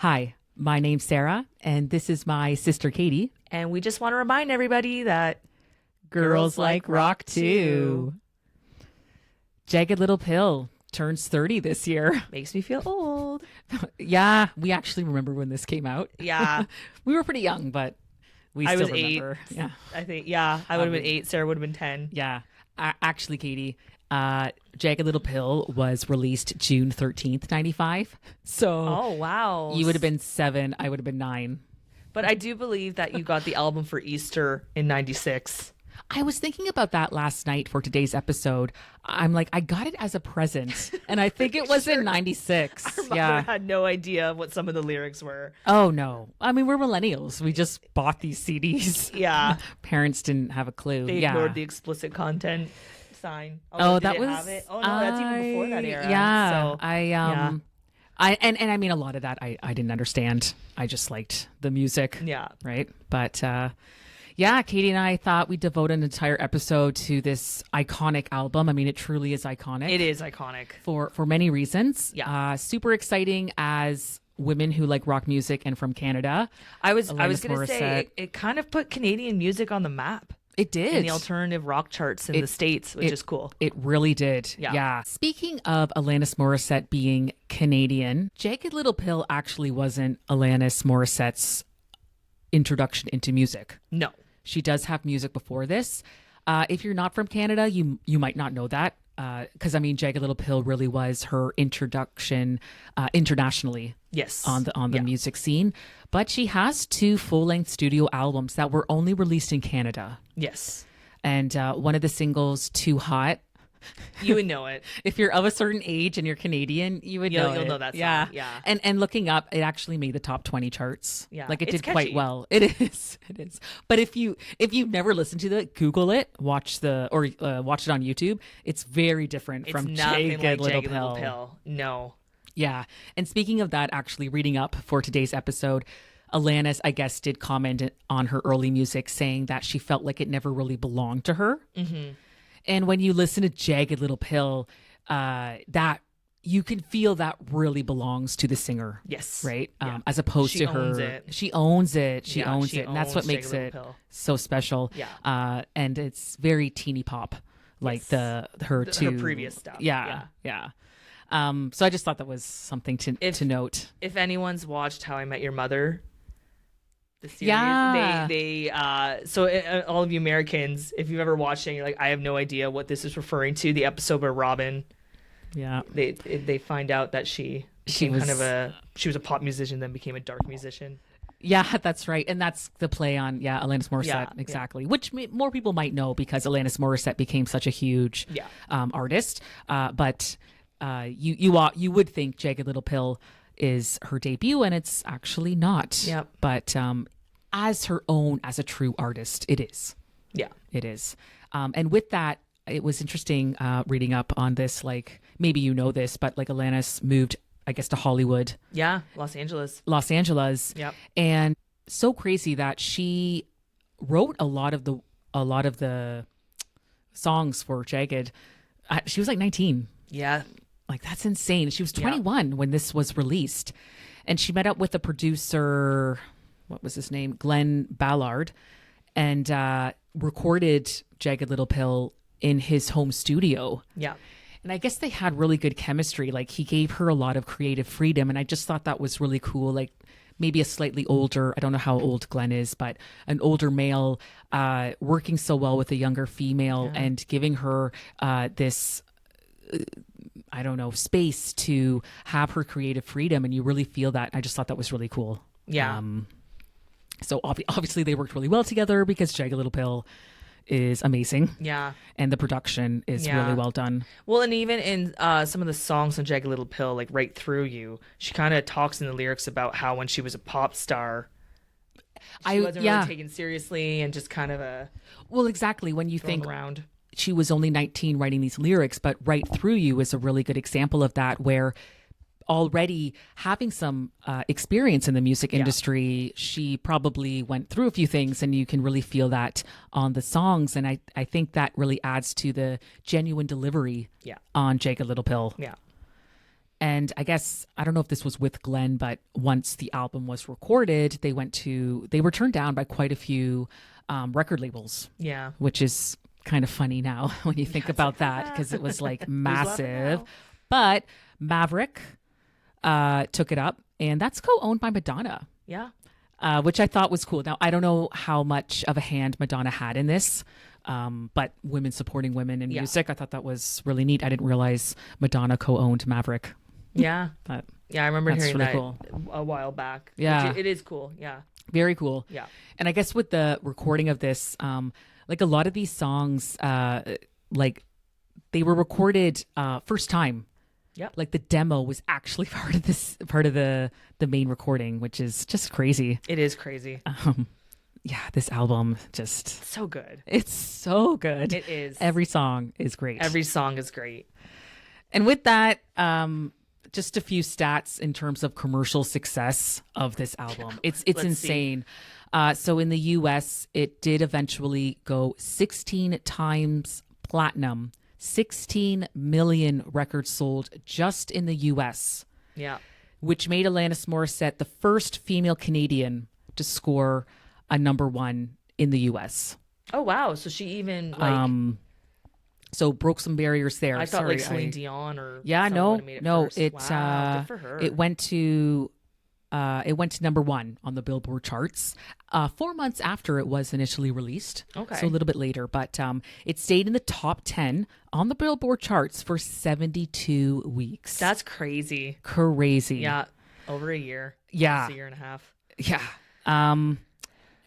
Hi, my name's Sarah, and this is my sister Katie. And we just want to remind everybody that Girls like rock too. Jagged Little Pill turns 30 this year. Makes me feel old. Yeah, we actually remember when this came out. Yeah. We were pretty young, but we I still was remember. 8. Yeah. I think, I would have been 8. Sarah would have been 10. Yeah. Actually, Katie, Jagged Little Pill was released June 13th, 95. So Oh, wow. you would have been 7. I would have been 9. But I do believe that you got the album for Easter in 96. I was thinking about that last night for today's episode. I'm like, I got it as a present, and I think it was in 96. Our mother had no idea what some of the lyrics were. Oh, no. I mean, we're millennials. We just bought these CDs. Yeah. Parents didn't have a clue. They ignored the explicit content sign. Oh, did that it was... have it? Oh, no, that's even before that era. Yeah. So, I mean, a lot of that I didn't understand. I just liked the music. Yeah. Right. But yeah, Katie and I thought we'd devote an entire episode to this iconic album. I mean, it truly is iconic. It is iconic. For many reasons. Yeah. Super exciting as women who like rock music and from Canada. I was Alanis going to say, Morissette. it kind of put Canadian music on the map. It did. In the alternative rock charts in the States, which is cool. It really did. Yeah. Speaking of Alanis Morissette being Canadian, Jagged Little Pill actually wasn't Alanis Morissette's introduction into music. No. She does have music before this. If you're not from Canada, you might not know that. Because I mean, Jagged Little Pill really was her introduction internationally. Yes. On the music scene. But she has 2 full-length studio albums that were only released in Canada. Yes. And one of the singles, Too Hot. You would know it. If you're of a certain age and you're Canadian, you'll know that song. Yeah. And looking up, it actually made the top 20 charts. Yeah. Like it It's did quite catchy. well. It is. It is. But if you've never listened to it, Google it, watch it on YouTube. It's very different from It's nothing Jagged like Little Jagged Pill. Little Pill. No. Yeah. And speaking of that, actually reading up for today's episode, Alanis, I guess, did comment on her early music saying that she felt like it never really belonged to her. Mm-hmm. And when you listen to Jagged Little Pill, that you can feel that really belongs to the singer. Yes. Right? Yeah. As opposed to her. Owns it. She owns it. She Yeah, owns she it. And that's what owns makes Jagged it Little Pill. so special. Yeah. And it's very teeny pop, like her previous stuff. Yeah. So I just thought that was something to note. If anyone's watched How I Met Your Mother, the series, all of you Americans, if you've ever watched it and you're like, I have no idea what this is referring to, the episode where Robin, they find out that she was a pop musician, then became a dark musician. Yeah, that's right. And that's the play on, Alanis Morissette, Yeah, exactly. Which more people might know because Alanis Morissette became such a huge artist. But you would think Jagged Little Pill is her debut, and it's actually not. Yep. But as a true artist, it is. Yeah. It is. And with that, it was interesting reading up on this, like, maybe you know this, but like Alanis moved, I guess, to Hollywood. Yeah, Los Angeles. Yep. And so crazy that she wrote a lot of the songs for Jagged. She was like 19. Yeah. Like, that's insane. She was 21 when this was released. And she met up with the producer, what was his name? Glenn Ballard, and recorded Jagged Little Pill in his home studio. Yeah. And I guess they had really good chemistry. Like, he gave her a lot of creative freedom. And I just thought that was really cool. Like, maybe a slightly older, I don't know how old Glenn is, but an older male working so well with a younger female and giving her this... I don't know, space to have her creative freedom. And you really feel that. I just thought that was really cool. Yeah. So obviously they worked really well together because Jagged Little Pill is amazing. Yeah. And the production is really well done. Well, and even in some of the songs on Jagged Little Pill, like Right Through You, she kind of talks in the lyrics about how when she was a pop star, she wasn't really taken seriously and just kind of well, exactly. When you think around. She was only 19 writing these lyrics, but Right Through You is a really good example of that, where already having some experience in the music industry, she probably went through a few things, and you can really feel that on the songs. And I think that really adds to the genuine delivery on Jagged Little Pill. Yeah. And I guess, I don't know if this was with Glenn, but once the album was recorded, they were turned down by quite a few record labels. Yeah. Which is kind of funny now when you think about that, because it was like massive. But Maverick took it up, and that's co-owned by Madonna. Yeah. Which I thought was cool. Now, I don't know how much of a hand Madonna had in this, but women supporting women in music, I thought that was really neat. I didn't realize Madonna co-owned Maverick. Yeah. But yeah, I remember hearing really that cool. a while back. Yeah. It is cool. Yeah. Very cool. Yeah. And I guess with the recording of this, like a lot of these songs, like they were recorded first time. Yep. Like the demo was actually part of the main recording, which is just crazy. It is crazy. Yeah, this album just so good. It's so good. It is. Every song is great. Every song is great. And with that, just a few stats in terms of commercial success of this album. It's insane. So in the US, it did eventually go 16 times platinum. 16 million records sold just in the US. Yeah. Which made Alanis Morissette the first female Canadian to score a number one in the US. Oh, wow. So she even like... so broke some barriers there. I thought Celine Dion or... Yeah, no. Wow, good for her. It went to number one on the Billboard charts 4 months after it was initially released. Okay. So a little bit later. But it stayed in the top 10 on the Billboard charts for 72 weeks. That's crazy. Crazy. Yeah. Over a year. Yeah. Almost a year and a half. Yeah.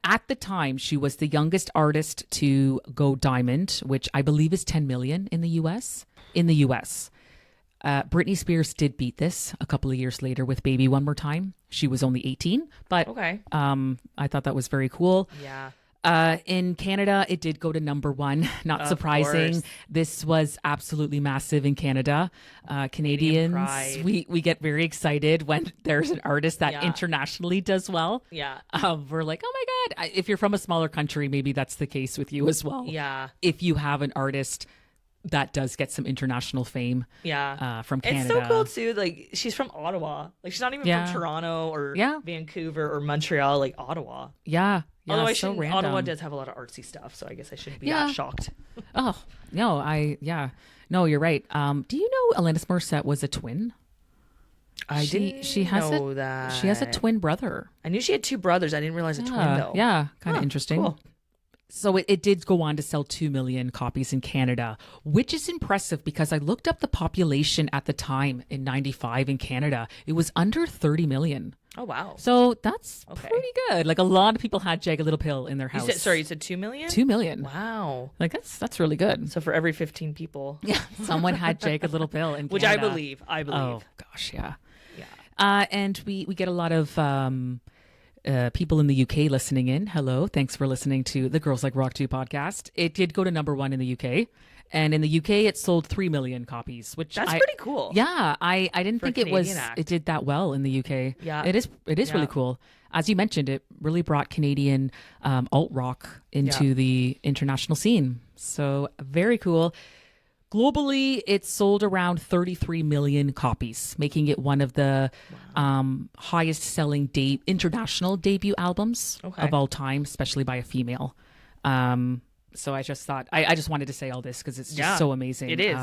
At the time, she was the youngest artist to go diamond, which I believe is 10 million in the US. Britney Spears did beat this a couple of years later with Baby One More Time. She was only 18, but okay. I thought that was very cool. Yeah. In Canada, it did go to number one. Not surprising. Course. This was absolutely massive in Canada. Canadians, we get very excited when there's an artist that internationally does well. Yeah. We're like, oh my God. If you're from a smaller country, maybe that's the case with you as well. Yeah. If you have an artist that does get some international fame. Yeah. From Canada. It's so cool too. Like she's from Ottawa. Like she's not even from Toronto or Vancouver or Montreal, like Ottawa. Yeah. Although random. Ottawa does have a lot of artsy stuff, so I guess I shouldn't be that shocked. Oh, no, no, you're right. Do you know Alanis Morissette was a twin? She know that. She has a twin brother. I knew she had two brothers. I didn't realize a twin though. Yeah, kind of interesting. Cool. So it did go on to sell 2 million copies in Canada, which is impressive because I looked up the population at the time in 95 in Canada. It was under 30 million. Oh, wow. So that's pretty good. Like a lot of people had Jagged Little Pill in their house. You said 2 million? 2 million. Wow. Like that's really good. So for every 15 people. Yeah. Someone had Jagged Little Pill in Canada. Which I believe. Oh, gosh, yeah. Yeah. And we get a lot of people in the UK listening in. Hello. Thanks for listening to the Girls Like Rock 2 podcast. It did go to number one in the UK. And in the UK, it sold 3 million copies, which that's pretty cool. Yeah, I didn't think it did that well in the UK. Yeah, it is really cool. As you mentioned, it really brought Canadian alt rock into the international scene. So very cool. Globally, it sold around 33 million copies, making it one of the highest selling international debut albums of all time, especially by a female. So I just thought, I just wanted to say all this because it's just so amazing. It is.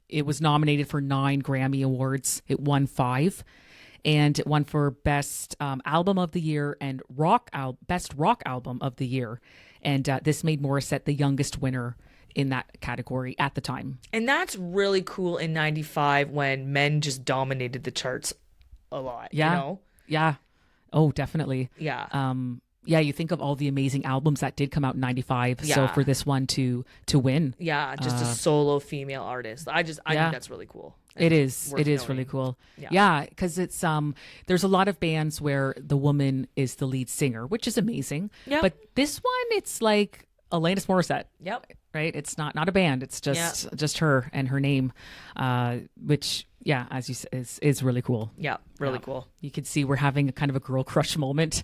It was nominated for 9 Grammy Awards. It won 5. And it won for Best Album of the Year and Best Rock Album of the Year. And this made Morissette the youngest winner in that category at the time. And that's really cool in 95 when men just dominated the charts a lot. Yeah. You know? Yeah. Oh, definitely. Yeah. Yeah, you think of all the amazing albums that did come out in 95. Yeah. So for this one to win. Yeah, just a solo female artist. I think that's really cool. It is really cool. Yeah, because it's there's a lot of bands where the woman is the lead singer, which is amazing. Yeah. But this one, it's like Alanis Morissette. Yep. Right? It's not a band. It's just her and her name, which as you said, is really cool. Yeah, really cool. You can see we're having a kind of a girl crush moment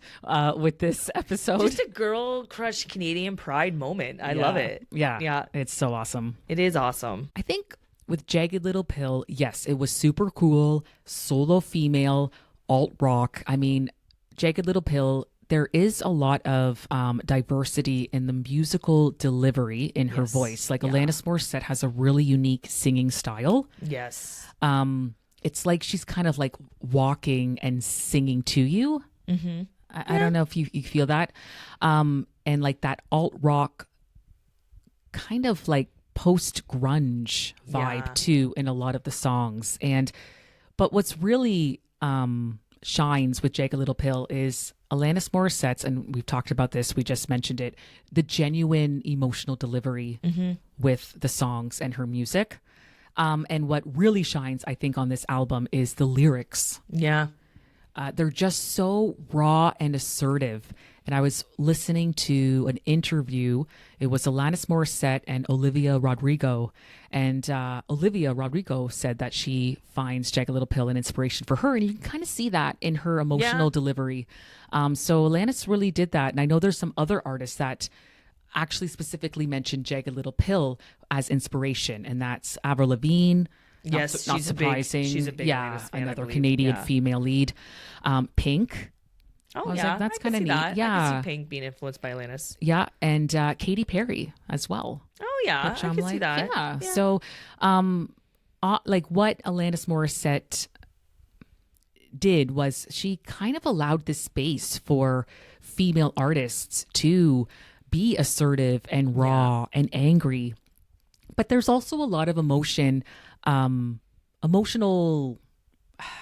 with this episode. Just a girl crush Canadian pride moment. I love it. Yeah. It's so awesome. It is awesome. I think with Jagged Little Pill, yes, it was super cool, solo female, alt rock. I mean, Jagged Little Pill, there is a lot of diversity in the musical delivery in her voice. Like Alanis Morissette has a really unique singing style. Yes. It's like she's kind of like walking and singing to you. Mm-hmm. I don't know if you feel that. And like that alt rock kind of like post grunge vibe too in a lot of the songs. But what's really shines with Jagged Little Pill is Alanis Morissette's, and we've talked about this, we just mentioned it, the genuine emotional delivery with the songs and her music. And what really shines, I think, on this album is the lyrics. Yeah. They're just so raw and assertive. And I was listening to an interview. It was Alanis Morissette and Olivia Rodrigo. And Olivia Rodrigo said that she finds Jagged Little Pill an inspiration for her. And you can kind of see that in her emotional delivery. So Alanis really did that. And I know there's some other artists that actually specifically mentioned Jagged Little Pill as inspiration. And that's Avril Lavigne. Yes, not surprising. She's a big Alanis fan, another Canadian female lead. Pink. Oh, I was yeah. like, that's kind of neat. That. Yeah. I can see Pink being influenced by Alanis. Yeah. And Katy Perry as well. Oh, yeah. Which I I'm can like, see that. Yeah. So, like what Alanis Morissette did was she kind of allowed this space for female artists to be assertive and raw and angry. But there's also a lot of emotional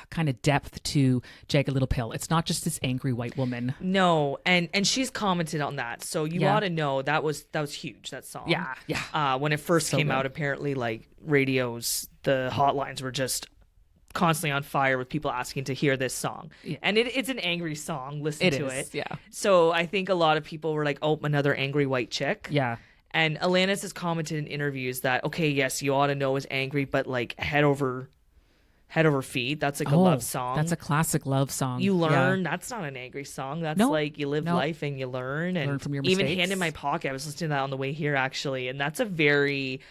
kind of depth to Jagged Little Pill. It's not just this angry white woman. No, and she's commented on that, so you ought to know that was huge, that song. Yeah. When it first came good. out, apparently, like radios, the hotlines were just constantly on fire with people asking to hear this song. Yeah. And it's an angry song. Listen to it. Yeah. So I think a lot of people were like, "Oh, another angry white chick." Yeah. And Alanis has commented in interviews that, okay, yes, you ought to know is angry, but like head over feet. That's like a love song. That's a classic love song. You learn. That's not an angry song. That's like you live life and you learn. And learn from your even mistakes. Hand in My Pocket, I was listening to that on the way here actually, and that's a very,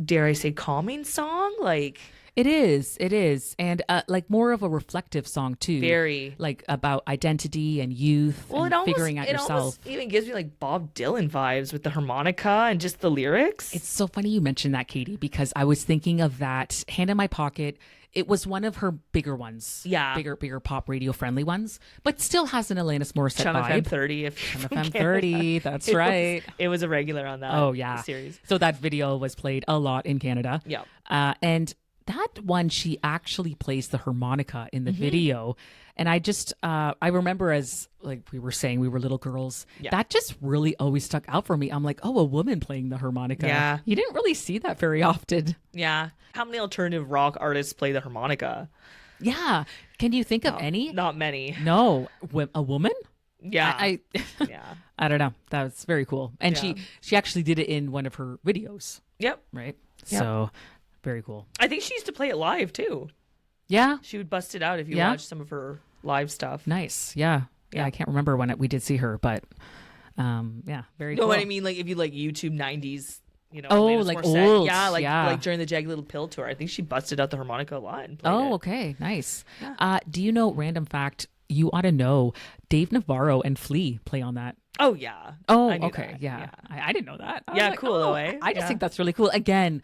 dare I say, calming song. Like It is. And like more of a reflective song too. Very. Like about identity and youth and figuring out yourself. It almost even gives me like Bob Dylan vibes with the harmonica and just the lyrics. It's so funny you mentioned that, Katie, because I was thinking of that Hand in My Pocket. It was one of her bigger ones. Yeah. Bigger pop radio friendly ones, but still has an Alanis Morissette Chum vibe. FM 30. Chum FM 30. That's right. It was a regular on that. Oh, yeah. Series. So that video was played a lot in Canada. Yeah. And that one, she actually plays the harmonica in the video. And I just, I remember as like we were saying, we were little girls. Yeah. That just really always stuck out for me. I'm like, oh, a woman playing the harmonica. Yeah. You didn't really see that very often. Yeah. How many alternative rock artists play the harmonica? Yeah. Can you think of any? Not many. No. A woman? Yeah. Yeah. I don't know. That was very cool. And she actually did it in one of her videos. Yep. Right? Yep. So very cool. I think she used to play it live too. Yeah. She would bust it out if you watched some of her live stuff. Nice. Yeah. I can't remember when we did see her, but very cool. No, what I mean, like if you like YouTube 90s, you know, like Morissette, old. like during the Jagged Little Pill tour, I think she busted out the harmonica a lot and played it. Okay. Nice. Yeah. Do you know, random fact, you ought to know, Dave Navarro and Flea play on that. Oh, yeah. Oh, I knew okay. that. Yeah. I didn't know that. Yeah, like, cool though, eh? I just think that's really cool. Again,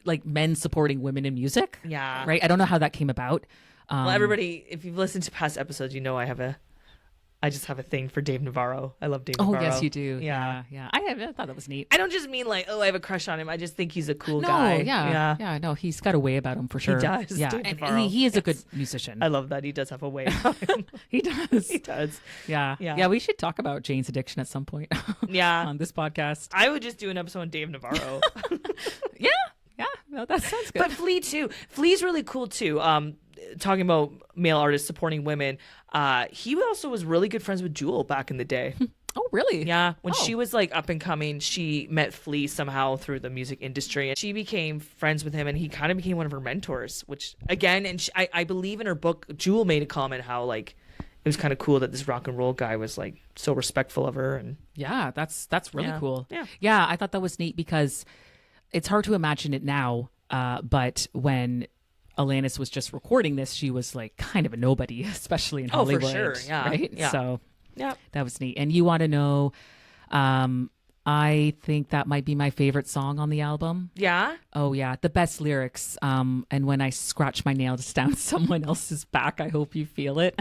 like men supporting women in music. Yeah. Right? I don't know how that came about. Well, everybody, if you've listened to past episodes, you know I just have a thing for Dave Navarro. I love Dave Navarro. Oh, yes, you do. Yeah. I thought that was neat. I don't just mean like, oh, I have a crush on him. I just think he's a cool No, guy. Yeah. No, he's got a way about him for sure. He does. Yeah. Dave And Navarro. he is a good musician. I love that. He does have a way about him. He does. He does. Yeah. We should talk about Jane's addiction at some point. Yeah. On this podcast. I would just do an episode on Dave Navarro. Yeah. No, that sounds good. But Flea too. Flea's really cool too. Talking about male artists supporting women, he also was really good friends with Jewel back in the day. Oh, really? Yeah. When she was like up and coming, she met Flea somehow through the music industry, and she became friends with him, and he kind of became one of her mentors. Which again, and I believe in her book, Jewel made a comment how like it was kind of cool that this rock and roll guy was like so respectful of her. And yeah, that's really cool. Yeah. I thought that was neat because it's hard to imagine it now. But when Alanis was just recording this, she was like kind of a nobody, especially in Hollywood. Oh, for sure. Yeah. Right. Yeah. So yeah, that was neat. And You Want to Know, I think that might be my favorite song on the album. Yeah. Oh yeah, the best lyrics. And when I scratch my nails down someone else's back, I hope you feel it.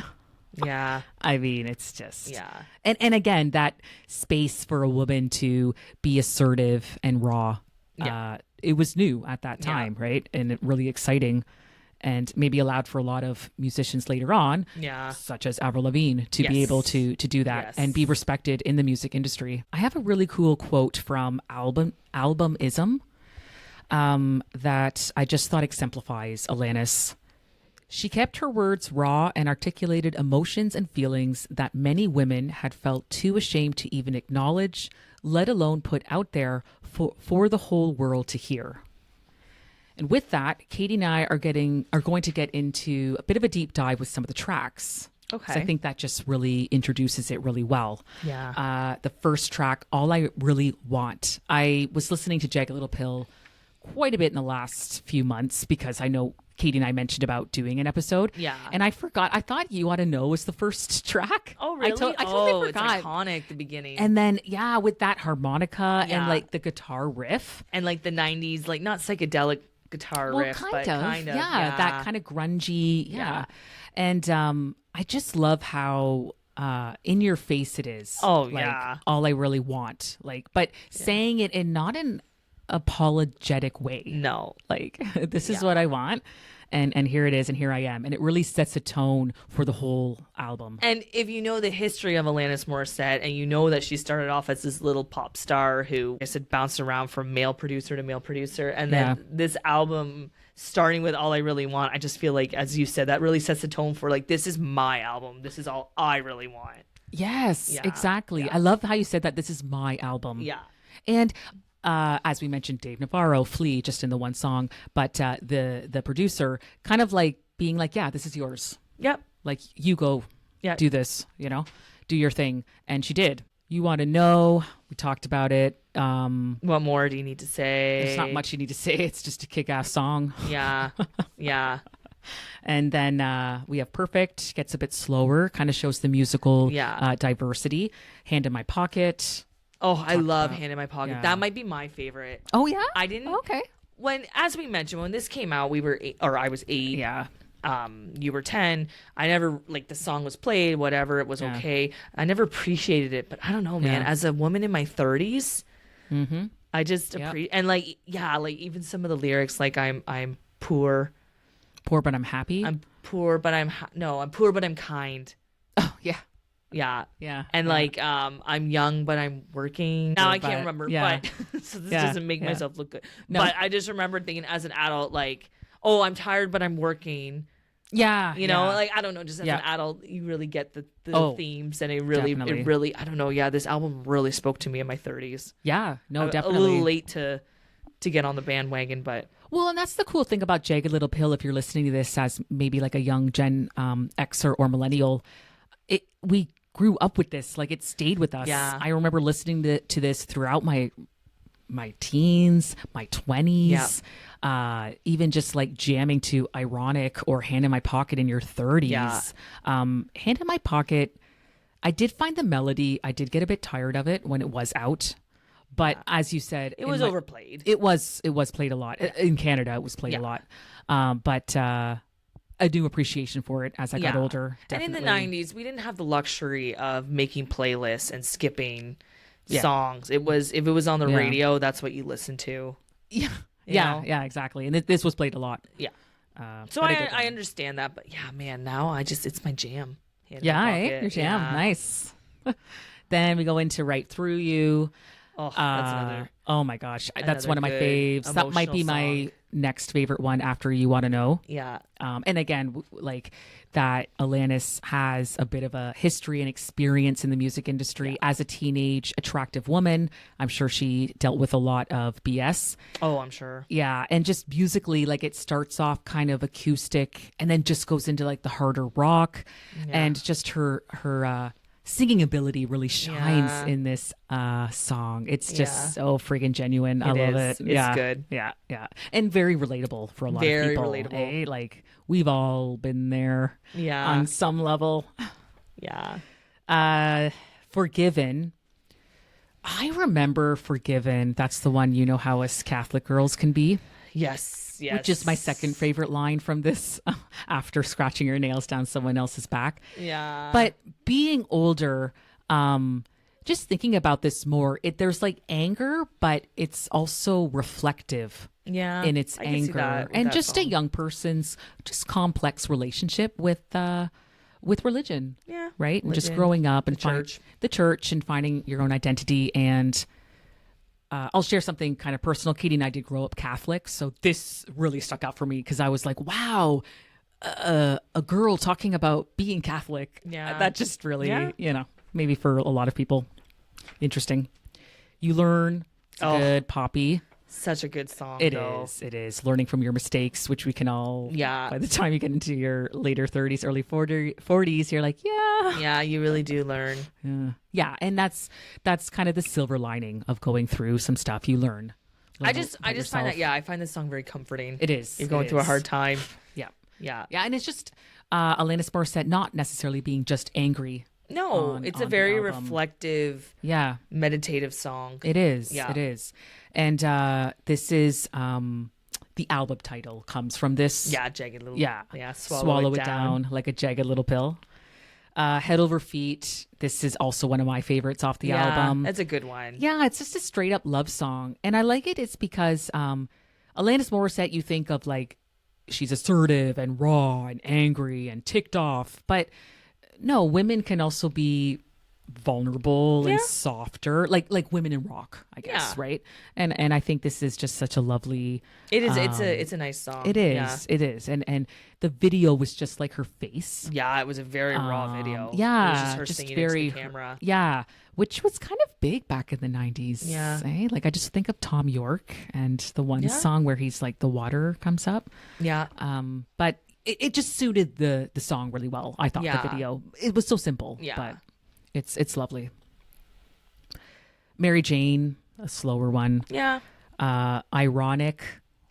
Yeah. I mean, it's just Yeah. And again, that space for a woman to be assertive and raw. Yeah. It was new at that time, right? And really exciting, and maybe allowed for a lot of musicians later on, such as Avril Lavigne, to be able to do that and be respected in the music industry. I have a really cool quote from Albumism that I just thought exemplifies Alanis. She kept her words raw and articulated emotions and feelings that many women had felt too ashamed to even acknowledge, let alone put out there for the whole world to hear. And with that, Katie and I are going to get into a bit of a deep dive with some of the tracks. Okay. So I think that just really introduces it really well. Yeah. The first track, All I Really Want. I was listening to Jagged Little Pill quite a bit in the last few months because I know Katie and I mentioned about doing an episode. Yeah. And I forgot. I thought You Want to Know was the first track. Oh, really? I totally forgot. It's iconic, the beginning. And then, with that harmonica and like the guitar riff. And like the 90s, like not psychedelic guitar riff, but kind of. Yeah, that kind of grungy. Yeah. And I just love how in your face it is. Oh, like, yeah. All I Really Want. Like, but saying it in not an apologetic way. No. Like, this is what I want. And here it is, and here I am. And it really sets a tone for the whole album. And if you know the history of Alanis Morissette, and you know that she started off as this little pop star who, I said, bounced around from male producer to male producer. And then this album, starting with All I Really Want, I just feel like, as you said, that really sets the tone for, like, this is my album. This is all I really want. Yes, exactly. I love how you said that. This is my album. Yeah. And as we mentioned, Dave Navarro, Flea, just in the one song, but the producer kind of like being like, yeah, this is yours. Yep. Like, you go do this, do your thing. And she did. You Want to Know. We talked about it. What more do you need to say? There's not much you need to say. It's just a kick-ass song. Yeah. Yeah. And then we have Perfect. Gets a bit slower. Kind of shows the musical diversity. Hand in My Pocket. Oh, I love Hand in My Pocket. Yeah. That might be my favorite. Oh, yeah? I didn't. Okay. As we mentioned, when this came out, we were 8, or I was 8. Yeah. You were 10. I never, like, the song was played, whatever, it was okay. I never appreciated it, but I don't know, man. As a woman in my 30s, I just appreciate, and like, like even some of the lyrics, like I'm poor. Poor, but I'm happy. I'm poor, but I'm poor, but I'm kind. Oh, yeah. Yeah. Yeah. And like, I'm young, but I'm working. Now I can't remember, but so this doesn't make myself look good. No. But I just remember thinking as an adult, like, oh, I'm tired, but I'm working. Yeah. You know, like, I don't know, just as an adult, you really get the themes, and it really, I don't know. Yeah. This album really spoke to me in my 30s. Yeah. No, I'm definitely. a little late to get on the bandwagon, but. Well, and that's the cool thing about Jagged Little Pill. If you're listening to this as maybe like a young Gen Xer or millennial, we grew up with this. Like, it stayed with us. Yeah. I remember listening to this throughout my teens, my 20s, even just like jamming to Ironic or Hand in My Pocket in your 30s. Yeah. Hand in My Pocket, I did find the melody, I did get a bit tired of it when it was out. But as you said, it was overplayed. It was played a lot. In Canada, it was played a lot. But a new appreciation for it as I got older. Definitely. And in the 90s, we didn't have the luxury of making playlists and skipping songs. It was, if it was on the radio, that's what you listened to. Yeah. Yeah, exactly. And this was played a lot. Yeah. So I understand that. But yeah, man, now it's my jam. Your jam. Yeah. Nice. Then we go into Right Through You. Oh, that's another. Oh my gosh, that's one of my faves. That might be my next favorite one after You Want to Know. Yeah. And again, like that, Alanis has a bit of a history and experience in the music industry as a teenage, attractive woman. I'm sure she dealt with a lot of BS. Oh, I'm sure. Yeah, and just musically, like, it starts off kind of acoustic and then just goes into like the harder rock, and just her singing ability really shines in this song. It's just so friggin' genuine. I love it. It's good. Yeah, yeah. And very relatable for a lot of people. Very relatable. Eh? Like, we've all been there on some level. Yeah. Forgiven. I remember Forgiven. That's the one, you know how us Catholic girls can be. Yes. Yes. Which is my second favorite line from this, after scratching your nails down someone else's back. Yeah. But being older, just thinking about this more, there's like anger, but it's also reflective in its anger. And just song. A young person's just complex relationship with religion. Yeah. Right? Religion, and just growing up and the church and finding your own identity. And I'll share something kind of personal. Katie and I did grow up Catholic, so this really stuck out for me because I was like, wow, a girl talking about being Catholic. Yeah. That just really, you know, maybe for a lot of people, interesting. You learn. It's good, poppy. Such a good song. It is. Learning from your mistakes, which we can all, by the time you get into your later 30s, early 40s, you're like, yeah, you really do learn. Yeah, and that's kind of the silver lining of going through some stuff. You learn. I just find that, I find this song very comforting. It is. You're going through a hard time. Yeah, and it's just Alanis Morissette not necessarily being just angry. No, it's a very reflective, meditative song. It is. Yeah. It is. And this is the album title comes from this. Yeah, Jagged Little. Yeah, Swallow It Down like a jagged little pill. Head Over Feet. This is also one of my favorites off the album. That's a good one. Yeah, it's just a straight up love song, and I like it. It's because Alanis Morissette, you think of like she's assertive and raw and angry and ticked off, but no, women can also be vulnerable and softer, like women in rock, I guess, right? And I think this is just such a lovely. It is. It's a nice song. It is. Yeah. It is. And the video was just like her face. Yeah, it was a very raw video. Yeah, it was just her singing very into the camera. Yeah, which was kind of big back in the 90s. Yeah, like I just think of Tom York and the one song where he's like the water comes up. Yeah. But it just suited the song really well. I thought the video. It was so simple. Yeah. But it's lovely. Mary Jane, a slower one. Yeah. Ironic.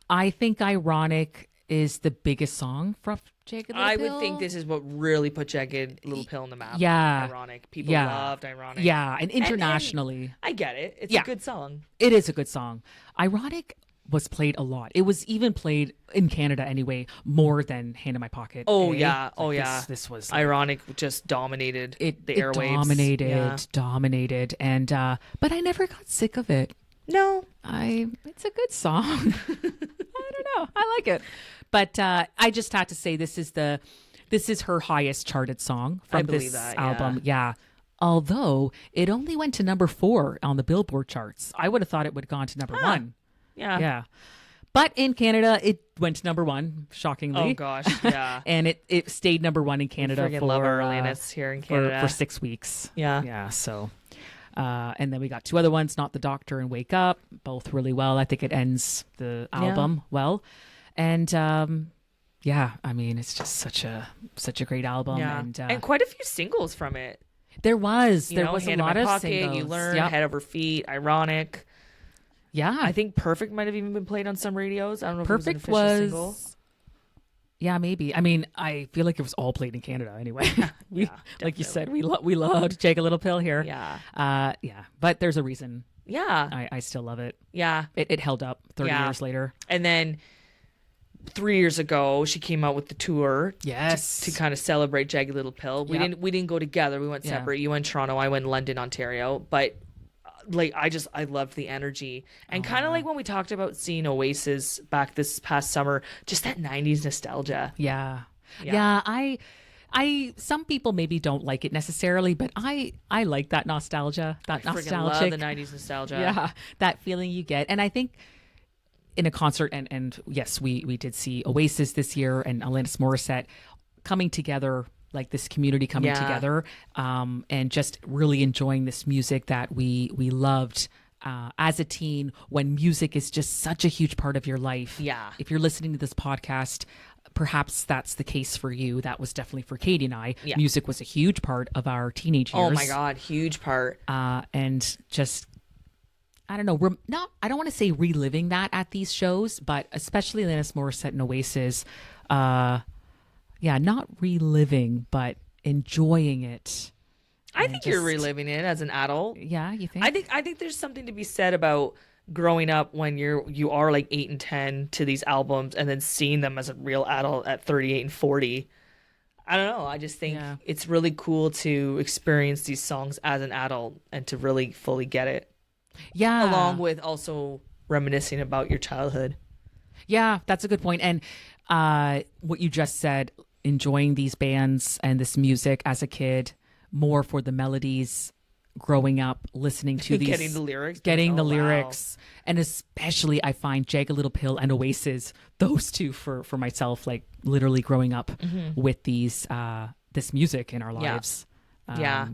I think Ironic is the biggest song from Jagged Little Pill. I would think this is what really put Jagged Little Pill on the map. Yeah. Ironic. People loved Ironic. Yeah, and internationally. And I get it. It's a good song. It is a good song. Ironic was played a lot. It was even played in Canada anyway, more than Hand in My Pocket. Oh, yeah. This was like, Ironic just dominated the airwaves. Dominated. And, but I never got sick of it. No. It's a good song. I don't know. I like it. But I just had to say this is her highest charted song from this album. Yeah. Although it only went to number 4 on the Billboard charts. I would have thought it would have gone to number 1. Yeah. But in Canada, it went to number 1, shockingly. Oh, gosh. Yeah. And it stayed number 1 in Canada for love our Alanis here in Canada. For 6 weeks. Yeah. Yeah. So, and then we got 2 other ones, Not the Doctor and Wake Up, both really well. I think it ends the album well. And I mean, it's just such a great album. Yeah. And quite a few singles from it. There was a lot of pocket, singles. You Learn, Head Over Feet, Ironic. Yeah. I think Perfect might have even been played on some radios. I don't know if Perfect it was an official single. Yeah, maybe. I mean, I feel like it was all played in Canada anyway. Like you said, we loved Jagged Little Pill here. Yeah. But there's a reason. Yeah. I still love it. Yeah. It held up 30 years later. And then 3 years ago, she came out with the tour. Yes. To kind of celebrate Jagged Little Pill. We didn't go together. We went separate. You went Toronto. I went London, Ontario. But I loved the energy. And kind of like when we talked about seeing Oasis back this past summer, just that 90s nostalgia. Yeah. I some people maybe don't like it necessarily, but I like that nostalgia. That nostalgic. I love the 90s nostalgia. Yeah. That feeling you get. And I think in a concert, and yes, we did see Oasis this year and Alanis Morissette coming together, like this community coming together, and just really enjoying this music that we loved as a teen when music is just such a huge part of your life. Yeah. If you're listening to this podcast, perhaps that's the case for you. That was definitely for Katie and I. Yeah. Music was a huge part of our teenage years. Oh my God, huge part. And just, I don't know, I don't want to say reliving that at these shows, but especially Alanis Morissette and Oasis, not reliving, but enjoying it. I think you're reliving it as an adult. Yeah, you think? I think there's something to be said about growing up when you are like 8 and 10 to these albums and then seeing them as a real adult at 38 and 40. I don't know. I just think it's really cool to experience these songs as an adult and to really fully get it. Yeah. Along with also reminiscing about your childhood. Yeah, that's a good point. And what you just said, enjoying these bands and this music as a kid, more for the melodies, growing up, listening to these. Getting the lyrics. And especially I find Jagged Little Pill and Oasis, those two for myself, like literally growing up with these this music in our lives.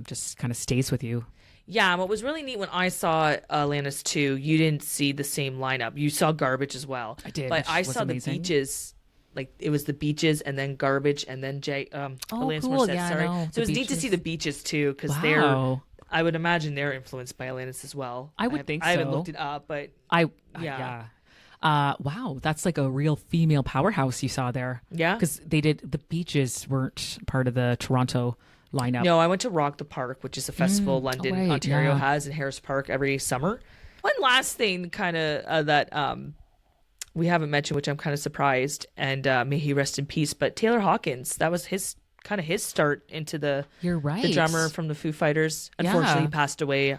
Just kind of stays with you. Yeah, and what was really neat when I saw Alanis too, you didn't see the same lineup. You saw Garbage as well. I did. But I saw amazing. the Beaches. Like it was the Beaches and then Garbage and then Alanis cool. Morissette. Yeah, Sorry. no, So it was neat to see the Beaches too because they're. I would imagine they're influenced by Alanis as well. I would think so. I haven't looked it up, but wow, that's like a real female powerhouse you saw there. Yeah, because the Beaches weren't part of the Toronto lineup. No, I went to Rock the Park, which is a festival London, Ontario has in Harris Park every summer. One last thing, kind of that we haven't mentioned, which I'm kind of surprised, and may he rest in peace. But Taylor Hawkins, that was his start into the. You're right. The drummer from the Foo Fighters. Unfortunately, he passed away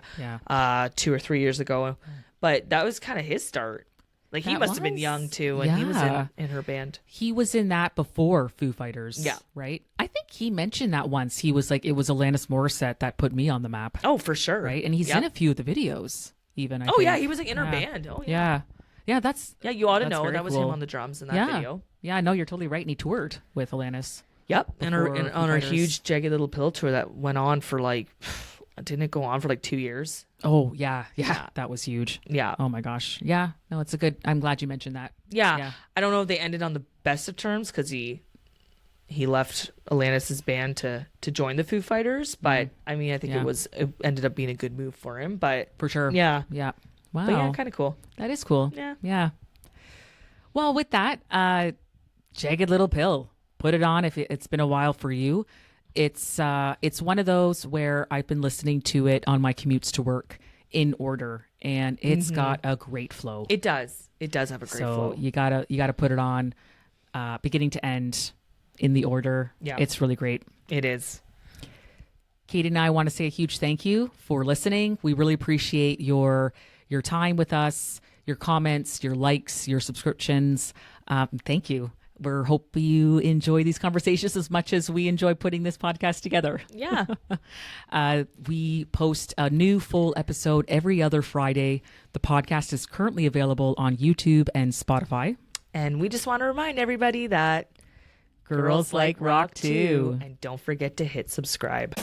2 or 3 years ago. But that was kind of his start. Like he must have been young too when he was in her band. He was in that before Foo Fighters. Yeah. Right? I think he mentioned that once. He was like, it was Alanis Morissette that put me on the map. Oh, for sure. Right? And he's in a few of the videos even. I think. Yeah, he was like in her band. Oh, yeah. Yeah, that's... Yeah, you ought to know. That was cool. him on the drums in that video. Yeah, no, you're totally right. And he toured with Alanis. Yep. And on her huge Jagged Little Pill tour that went on for like... Didn't it go on for like 2 years? Oh, yeah. That was huge. Yeah. Oh, my gosh. Yeah. No, it's a good... I'm glad you mentioned that. Yeah. I don't know if they ended on the best of terms because he left Alanis' band to join the Foo Fighters. But, I mean, I think it ended up being a good move for him. But for sure. Yeah. Yeah. Wow. But yeah, kind of cool. That is cool. Yeah. Yeah. Well, with that, Jagged Little Pill. Put it on if it's been a while for you. It's one of those where I've been listening to it on my commutes to work in order, and it's got a great flow. It does. It does have a great flow. So you gotta put it on, beginning to end, in the order. Yeah, it's really great. It is. Katie and I want to say a huge thank you for listening. We really appreciate your time with us, your comments, your likes, your subscriptions. Thank you. We hope you enjoy these conversations as much as we enjoy putting this podcast together. Yeah. We post a new full episode every other Friday. The podcast is currently available on YouTube and Spotify. And we just want to remind everybody that girls like rock too. And don't forget to hit subscribe.